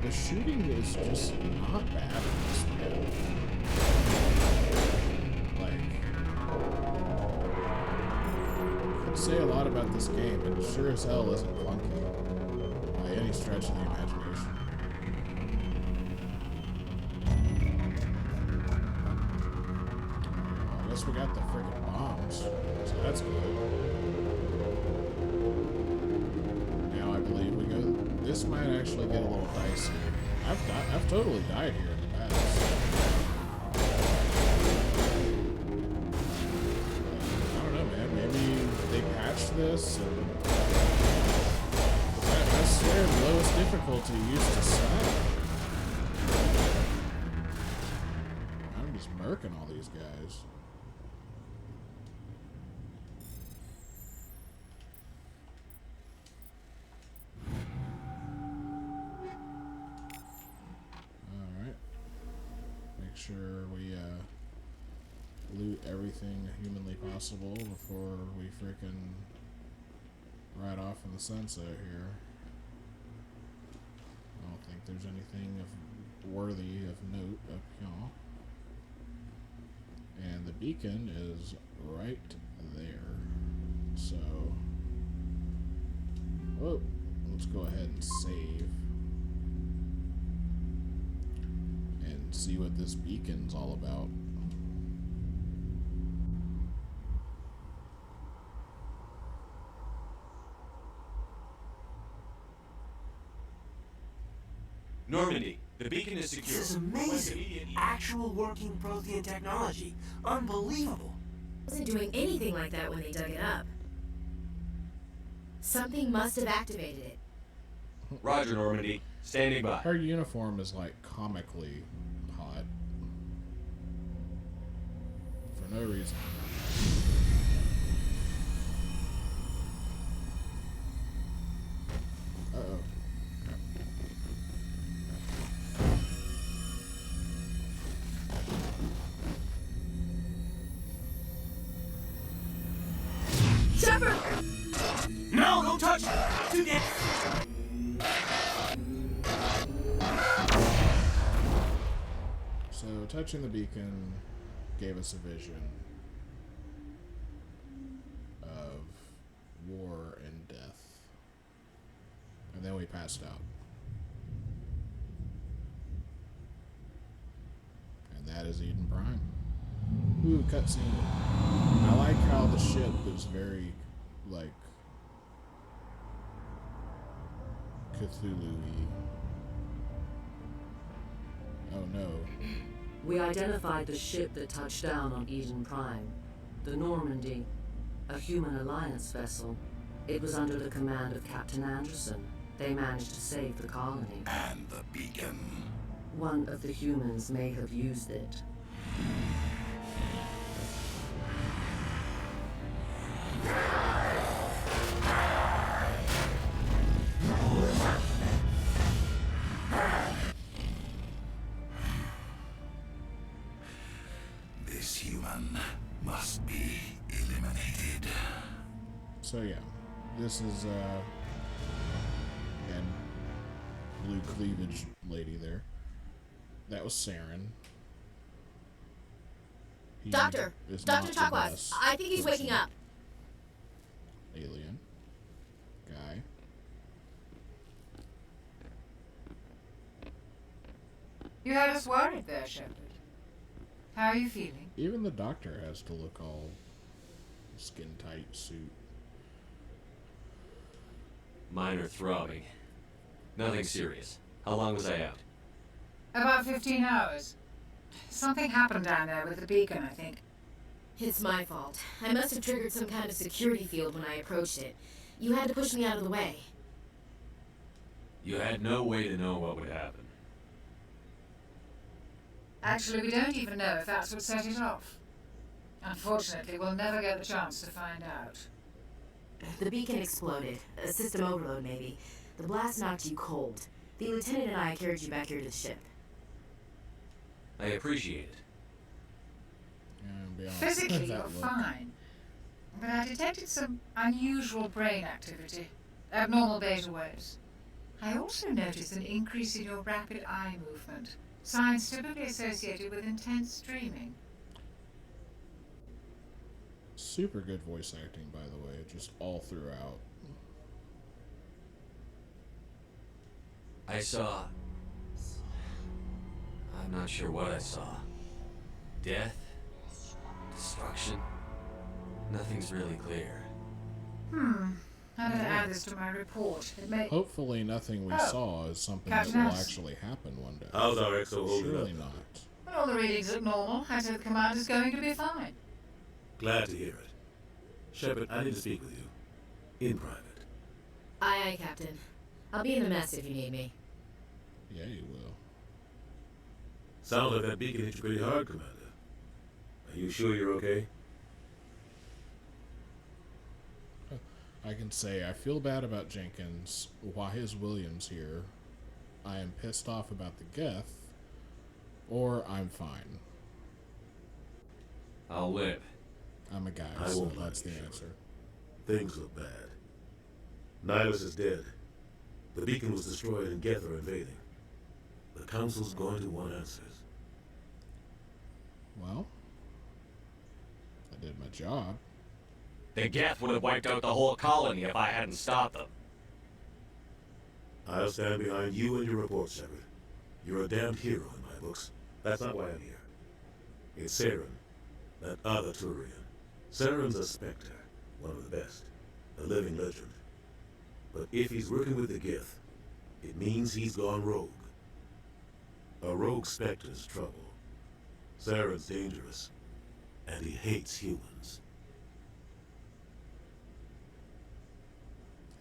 The shooting is just not bad in this, man. Like, could say a lot about this game, and it sure as hell isn't clunky by any stretch of the imagination. I guess we got the frickin' bombs, so that's good. Now I believe we go. This might actually get a little dicey. I've totally died here in the past. I don't know, man. Maybe they patched this and I swear the lowest difficulty used to suck. I'm just murking all these guys. Sure we loot everything humanly possible before we frickin' ride off in the sunset here. I don't think there's anything worthy of note up here. And the beacon is right there. So, oh, let's go ahead and save. See what this beacon's all about. Normandy, the beacon is secure. This is amazing. Actual working Prothean technology. Unbelievable. Wasn't doing anything like that when they dug it up. Something must have activated it. Roger, Normandy. Standing by. Her uniform is like comically hot. For no reason. Uh-oh. Shepard! No, don't touch it! Too damn... So, touching the beacon gave us a vision of war and death. And then we passed out. And that is Eden Prime. Ooh, cutscene. I like how the ship is very, like, Cthulhu-y. Oh no. We identified the ship that touched down on Eden Prime, the Normandy, a human alliance vessel. It was under the command of Captain Anderson. They managed to save the colony. And the beacon. One of the humans may have used it. This human must be eliminated. So yeah, this is and blue cleavage lady there. That was Saren. He Doctor is not the Chakwas, best I think he's waking up. Alien guy. You had us worried there, Shepard. How are you feeling? Even the doctor has to look all skin tight suit. Minor throbbing. Nothing serious. How long was I out? About 15 hours. Something happened down there with the beacon, I think. It's my fault. I must have triggered some kind of security field when I approached it. You had to push me out of the way. You had no way to know what would happen. Actually, we don't even know if that's what set it off. Unfortunately, we'll never get the chance to find out. The beacon exploded. A system overload, maybe. The blast knocked you cold. The lieutenant and I carried you back here to the ship. I appreciate it. Physically, you're fine. But I detected some unusual brain activity. Abnormal beta waves. I also notice an increase in your rapid eye movement, signs typically associated with intense dreaming. Super good voice acting, by the way, just all throughout. I saw... I'm not sure what I saw. Death? Destruction? Nothing's really clear. I'm going to add this to my report. It may... Hopefully nothing we saw is something that Captain will S. actually happen one day. How's our XO holding Surely up? not. When all the readings look normal, I say the commander's going to be fine. Glad to hear it. Shepard, I need to speak with you. In private. Aye, aye, Captain. I'll be in the mess if you need me. Yeah, you will. Sounds like that beacon hit you pretty hard, Commander. Are you sure you're okay? I can say I feel bad about Jenkins. Why is Williams here? I am pissed off about the Geth. Or I'm fine. I'll live. I'm a guy, I so won't lie that's to the you, answer. Things look bad. Nihilus is dead. The beacon was destroyed and Geth are invading. The Council's going to want answers. Well, I did my job. The Geth would have wiped out the whole colony if I hadn't stopped them. I'll stand behind you and your report, Shepard. You're a damned hero in my books. That's not why I'm here. It's Saren, that other Turian. Saren's a Spectre, one of the best, a living legend. But if he's working with the Geth, it means he's gone rogue. A rogue Spectre's trouble. Saren's dangerous, and he hates humans.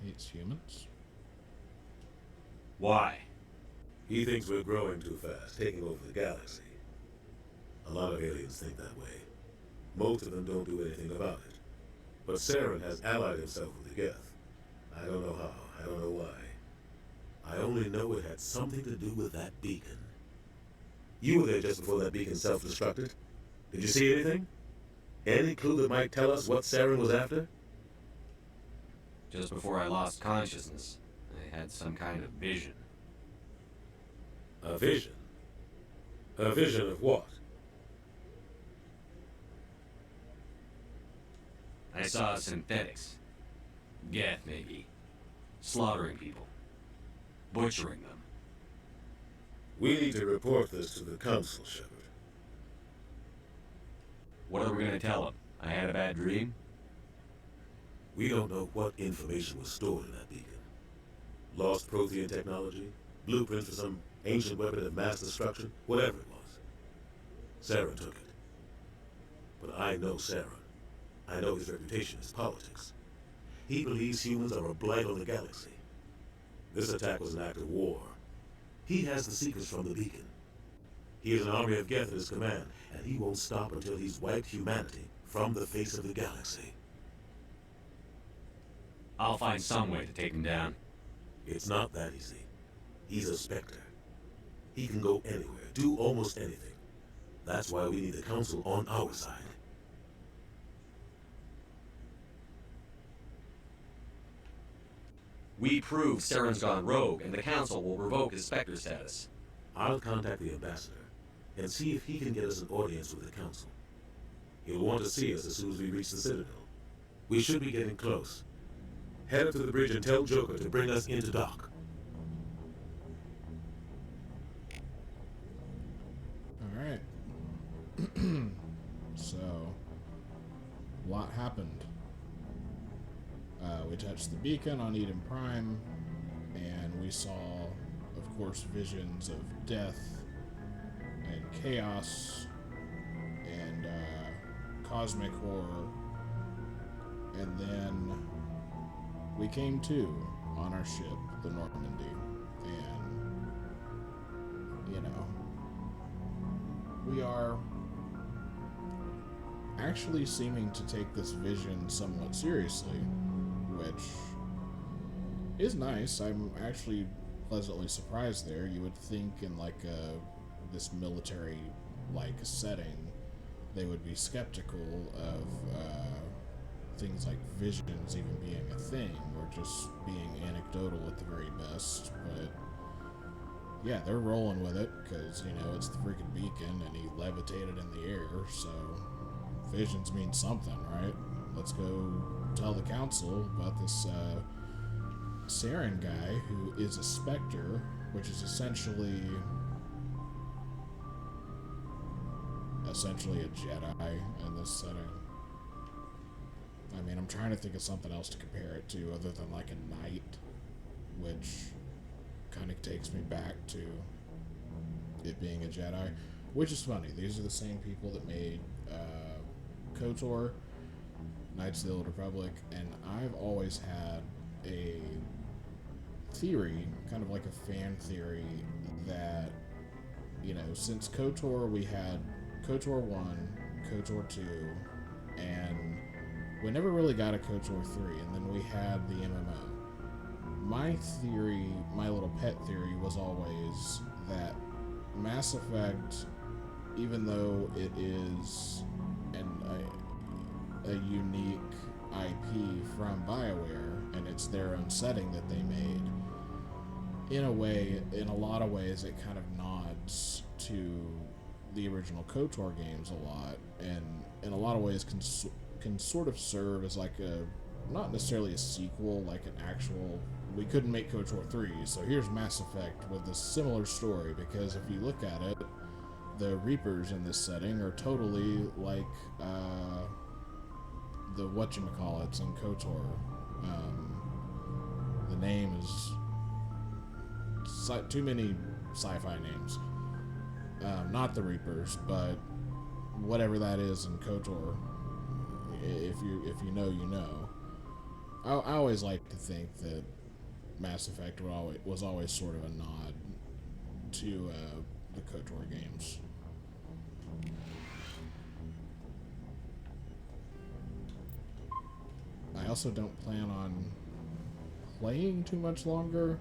Hates humans? Why? He thinks we're growing too fast, taking over the galaxy. A lot of aliens think that way. Most of them don't do anything about it. But Saren has allied himself with the Geth. I don't know how, I don't know why. I only know it had something to do with that beacon. You were there just before that beacon self-destructed. Did you see anything? Any clue that might tell us what Saren was after? Just before I lost consciousness, I had some kind of vision. A vision? A vision of what? I saw synthetics. Geth, maybe. Slaughtering people. Butchering them. We need to report this to the Council, Shepard. What are we gonna tell them? I had a bad dream? We don't know what information was stored in that beacon. Lost Prothean technology, blueprints for some ancient weapon of mass destruction, whatever it was. Saren took it. But I know Saren. I know his reputation is politics. He believes humans are a blight on the galaxy. This attack was an act of war. He has the secrets from the beacon. He has an army of Geth at his command, and he won't stop until he's wiped humanity from the face of the galaxy. I'll find some way to take him down. It's not that easy. He's a Spectre. He can go anywhere, do almost anything. That's why we need the Council on our side. We prove Saren's gone rogue, and the Council will revoke his Spectre status. I'll contact the Ambassador and see if he can get us an audience with the Council. He'll want to see us as soon as we reach the Citadel. We should be getting close. Head up to the bridge and tell Joker to bring us into dock. Alright. So, a lot happened. We touched the beacon on Eden Prime, and we saw, of course, visions of death and chaos and cosmic horror. And then we came to on our ship, the Normandy, and, you know, we are actually seeming to take this vision somewhat seriously, which is nice. I'm actually pleasantly surprised there. You would think in like this military-like setting, they would be skeptical of things like visions even being a thing, or just being anecdotal at the very best, but yeah, they're rolling with it because, you know, it's the freaking beacon and he levitated in the air, so visions mean something, right? Let's go tell the council about this Saren guy who is a Spectre, which is essentially a Jedi in this setting. I mean, I'm trying to think of something else to compare it to other than like a knight, which kind of takes me back to it being a Jedi, which is funny. These are the same people that made KOTOR, Knights of the Old Republic, and I've always had a theory, kind of like a fan theory, that, you know, since KOTOR, we had KOTOR 1, KOTOR 2, and we never really got a KOTOR 3, and then we had the MMO. My theory, my little pet theory, was always that Mass Effect, even though it is a unique IP from BioWare, and it's their own setting that they made, in a lot of ways, it kind of nods to the original KOTOR games a lot, and in a lot of ways can sort of serve as like a, not necessarily a sequel, like an actual, we couldn't make KOTOR 3, so here's Mass Effect with a similar story, because if you look at it, the Reapers in this setting are totally like the whatchamacallits in KOTOR. The name is too many sci-fi names. Not the Reapers, but whatever that is in KOTOR. If you know, you know. I always like to think that Mass Effect was always sort of a nod to the KOTOR games. I also don't plan on playing too much longer.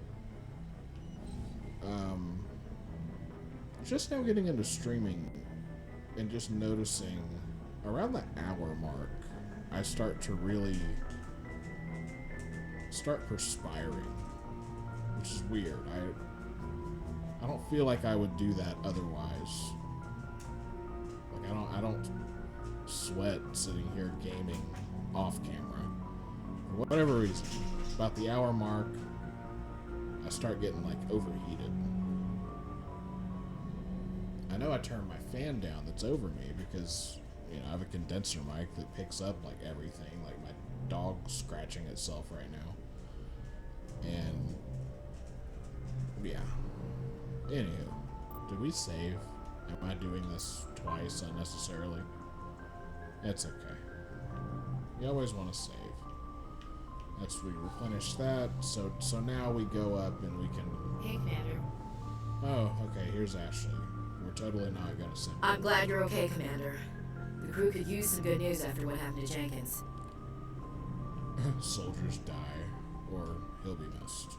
Just now getting into streaming and just noticing around the hour mark, I start to really start perspiring, which is weird. I don't feel like I would do that otherwise. Like I don't sweat sitting here gaming off camera. For whatever reason, about the hour mark, I start getting like overheated. I know I turned my fan down that's over me because, you know, I have a condenser mic that picks up like everything, like my dog scratching itself right now. And yeah. Anywho, did we save? Am I doing this twice unnecessarily? It's okay. You always want to save. We replenish that, so now we go up and we can... Hey, Commander. Oh, okay, here's Ashley. We're totally not gonna send her. I'm glad you're okay, Commander. The crew could use some good news after what happened to Jenkins. Soldiers die, or he'll be missed.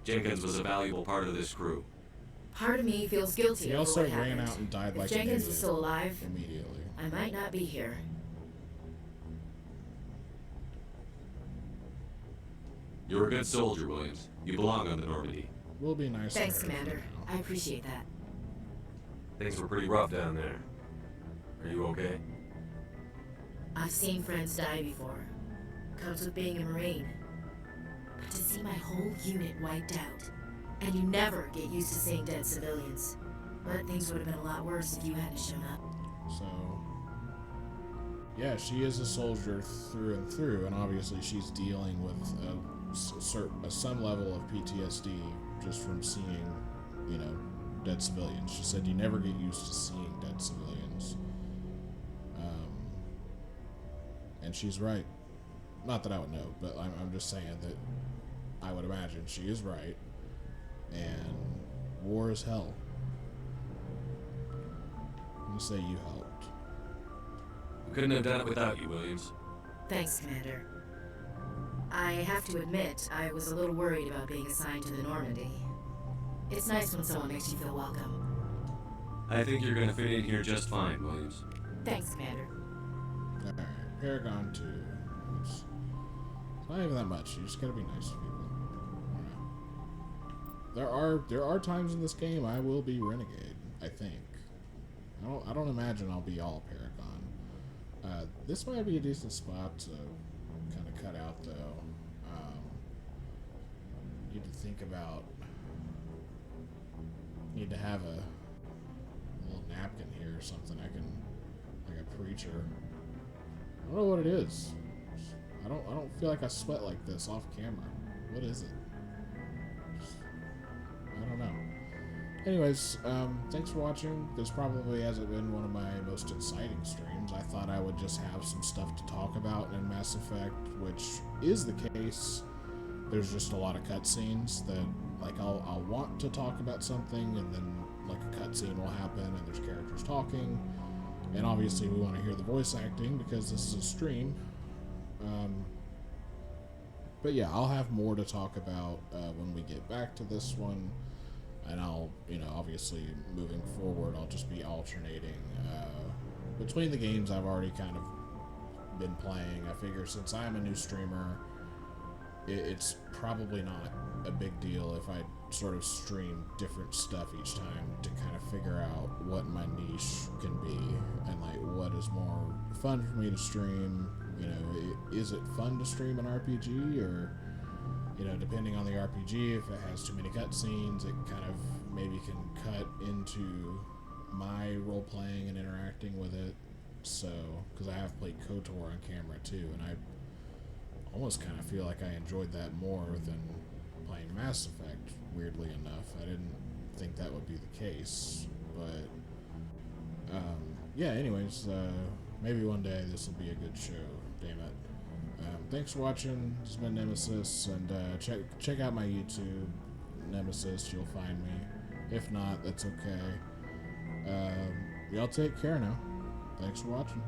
Jenkins was a valuable part of this crew. Part of me feels guilty He over also what happened. ran out and died if like Jenkins an was still alive, immediately. I might not be here. You're a good soldier, Williams. You belong on the Normandy. We'll be nice. Thanks, Commander. I appreciate that. Things were pretty rough down there. Are you okay? I've seen friends die before. Comes with being a Marine. But to see my whole unit wiped out, and you never get used to seeing dead civilians. But things would have been a lot worse if you hadn't shown up. So, yeah, she is a soldier through and through, and obviously she's dealing with some level of PTSD just from seeing, you know, dead civilians. She said you never get used to seeing dead civilians. And she's right. Not that I would know, but I'm just saying that I would imagine she is right. And war is hell. I'm gonna say you helped. We couldn't have done it without you, Williams. Thanks, Commander. I have to admit, I was a little worried about being assigned to the Normandy. It's nice when someone makes you feel welcome. I think you're gonna fit in here just fine, Williams. Thanks, Commander. Alright, Paragon 2. It's not even that much. You just gotta be nice to people. there are times in this game I will be Renegade. I think. I don't imagine I'll be all Paragon. This might be a decent spot to kind of cut out, though. Need to think about. Need to have a little napkin here or something. I can, like a preacher. I don't know what it is. I don't feel like I sweat like this off camera. What is it? I don't know. Anyways, thanks for watching. This probably hasn't been one of my most exciting streams. I thought I would just have some stuff to talk about in Mass Effect, which is the case. There's just a lot of cutscenes that, like, I'll want to talk about something, and then, like, a cutscene will happen, and there's characters talking, and obviously we want to hear the voice acting, because this is a stream. But yeah, I'll have more to talk about when we get back to this one, and I'll, obviously moving forward, I'll just be alternating between the games I've already kind of been playing. I figure since I'm a new streamer, it's probably not a big deal if I sort of stream different stuff each time to kind of figure out what my niche can be and like what is more fun for me to stream. Is it fun to stream an RPG, or depending on the RPG, if it has too many cutscenes, it kind of maybe can cut into my role playing and interacting with it. So, because I have played KOTOR on camera too, and I almost kind of feel like I enjoyed that more than playing Mass Effect, weirdly enough. I didn't think that would be the case, but yeah, anyways, maybe one day this will be a good show, damn it. Thanks for watching. This has been Nemesis, and check out my YouTube, Nemesis, you'll find me. If not, that's okay. Y'all take care now. Thanks for watching.